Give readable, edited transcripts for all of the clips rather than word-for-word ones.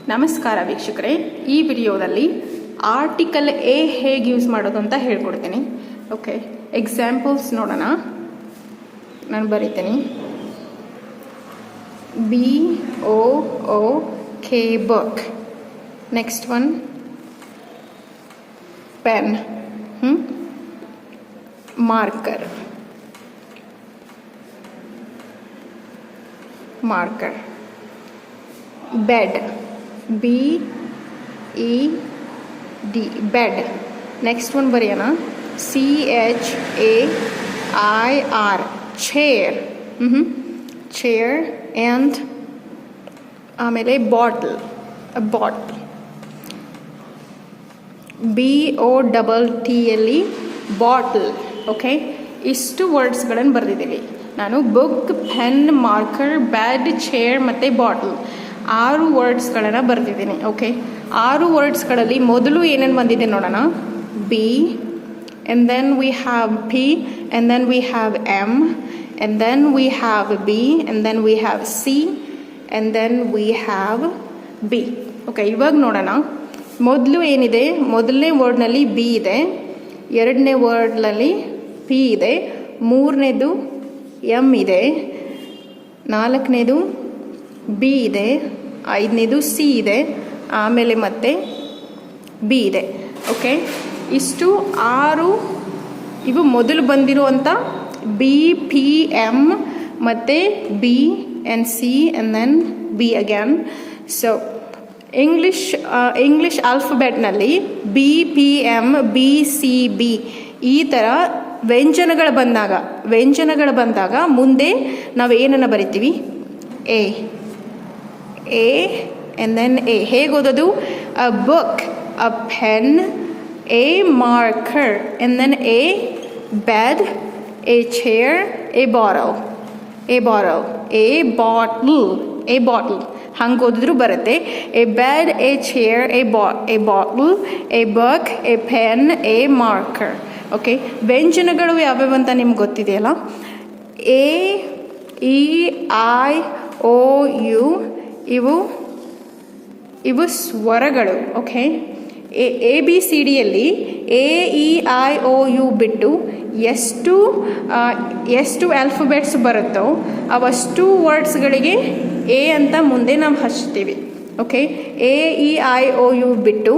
ನಮಸ್ಕಾರ ವೀಕ್ಷಕರೇ, ಈ ವಿಡಿಯೋದಲ್ಲಿ ಆರ್ಟಿಕಲ್ ಎ ಹೇಗೆ ಯೂಸ್ ಮಾಡೋದು ಅಂತ ಹೇಳ್ಕೊಡ್ತೀನಿ. ಓಕೆ, ಎಕ್ಸಾಂಪಲ್ಸ್ ನೋಡೋಣ. ನಾನು ಬರೀತೀನಿ. BOOK book. Next one pen, marker, marker. Bed, BED, bed. Next one bariyana. CHAIR, chair, chair. And ಆಮೇಲೆ bottle, a bottle. BOTTLE, bottle. Okay, ಇಷ್ಟು ವರ್ಡ್ಸ್ಗಳನ್ನು ಬರೆದಿದ್ದೀವಿ ನಾನು. Book, pen, marker, bad, chair ಮತ್ತು ಬಾಟಲ್ 6 ವರ್ಡ್ಸ್ಗಳನ್ನು ಬರೆದಿದ್ದೀನಿ. ಓಕೆ, 6 ವರ್ಡ್ಸ್ಗಳಲ್ಲಿ ಮೊದಲು ಏನೇನು ಬಂದಿದೆ ನೋಡೋಣ. B, and then we have P, and then we have M, and then we have B, and then we have C, and then we have B. Okay, ಇವಾಗ ನೋಡೋಣ. ಮೊದಲು ಏನಿದೆ, ಮೊದಲನೇ ವರ್ಡ್ನಲ್ಲಿ ಬಿ ಇದೆ, ಎರಡನೇ ವರ್ಡ್ನಲ್ಲಿ ಪಿ ಇದೆ, ಮೂರನೇದು ಎಮ್ ಇದೆ, ನಾಲ್ಕನೇದು ಬಿ ಇದೆ, ಐದನೇದು ಸಿ ಇದೆ, ಆಮೇಲೆ ಮತ್ತೆ ಬಿ ಇದೆ. ಓಕೆ, ಇಷ್ಟು 6 ಇವು ಮೊದಲು ಬಂದಿರುವಂಥ ಬಿ, ಪಿ, ಎಮ್ ಮತ್ತು B and C and then B again. So English ಆಲ್ಫಬೆಟ್ನಲ್ಲಿ B, P, M, B, C, B ಈ ಥರ ವ್ಯಂಜನಗಳು ಬಂದಾಗ ಮುಂದೆ ನಾವು ಏನನ್ನು ಬರಿತೀವಿ? A and then A. ಹೇಗೆ ಓದೋದು? A book, a pen, a marker, and then a bed, a chair, A bottle, a bottle ಹಂಗೆ ಓದಿದ್ರು ಬರುತ್ತೆ. A bed, a chair, A bottle, a book, a pen, a marker. Okay, ವ್ಯಂಜನಗಳು ಯಾವ್ಯಾವ ಅಂತ ನಿಮ್ಗೆ ಗೊತ್ತಿದೆಯಲ್ಲ. A, E, I, O, U ಇವು ಸ್ವರಗಳು. ಓಕೆ, ಎ ಬಿ ಸಿ ಡಿಯಲ್ಲಿ A, E, I, O, U ಬಿಟ್ಟು ಎಷ್ಟು ಆಲ್ಫಬೆಟ್ಸ್ ಬರುತ್ತೋ ಅವಷ್ಟು ವರ್ಡ್ಸ್ಗಳಿಗೆ ಎ ಅಂತ ಮುಂದೆ ನಾವು ಹಚ್ತೀವಿ. Okay, A, E, I, O, U ಬಿಟ್ಟು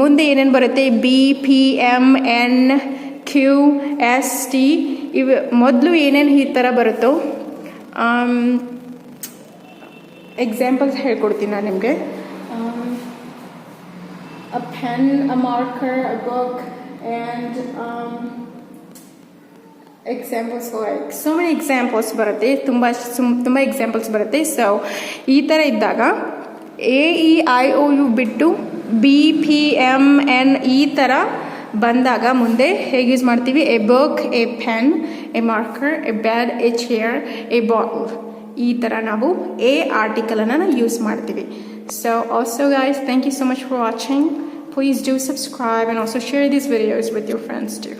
ಮುಂದೆ ಏನೇನು ಬರುತ್ತೆ? B, P, M, N, Q, S, T ಇವು ಮೊದಲು ಏನೇನು ಈ ಥರ ಬರುತ್ತೋ ಎಕ್ಸಾಂಪಲ್ಸ್ ಹೇಳ್ಕೊಡ್ತೀನಿ ನಾನು ನಿಮಗೆ. A pen, a marker, a book and examples like so many examples ಬರುತ್ತೆ. ತುಂಬ ಎಕ್ಸಾಂಪಲ್ಸ್ ಬರುತ್ತೆ. ಸೊ ಈ ಥರ ಇದ್ದಾಗ A, E, I, O, U ಬಿಟ್ಟು ಬಿ, ಪಿ, ಎಮ್, ಎನ್ ಈ ಥರ ಬಂದಾಗ ಮುಂದೆ ಹೇಗೆ ಯೂಸ್ ಮಾಡ್ತೀವಿ? A book, a pen, a ಮಾರ್ಕರ್, ಎ ಬ್ಯಾಡ್, ಎ ಚೇರ್, ಎ ಬಾಟಲ್ ಈ ಥರ ನಾವು ಎ ಆರ್ಟಿಕಲನ್ನು ಯೂಸ್ ಮಾಡ್ತೀವಿ. So also guys, thank you so much for watching. Please do subscribe and also share these videos with your friends too.